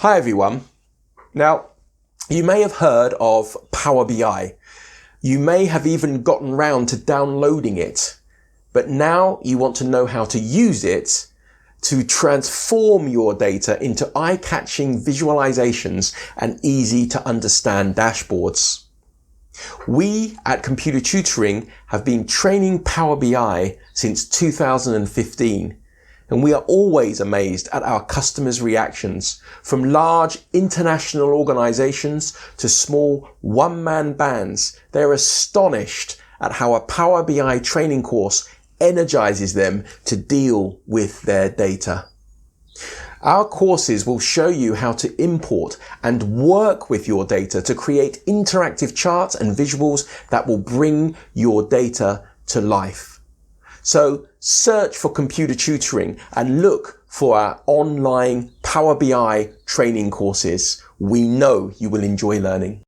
Hi everyone. Now, you may have heard of Power BI. You may have even gotten round to downloading it, but now you want to know how to use it to transform your data into eye-catching visualizations and easy to understand dashboards. We at Computer Tutoring have been training Power BI since 2015. And we are always amazed at our customers' reactions, from large international organizations to small one-man bands. They're astonished at how a Power BI training course energizes them to deal with their data. Our courses will show you how to import and work with your data to create interactive charts and visuals that will bring your data to life. So search for Computer Tutoring and look for our online Power BI training courses. We know you will enjoy learning.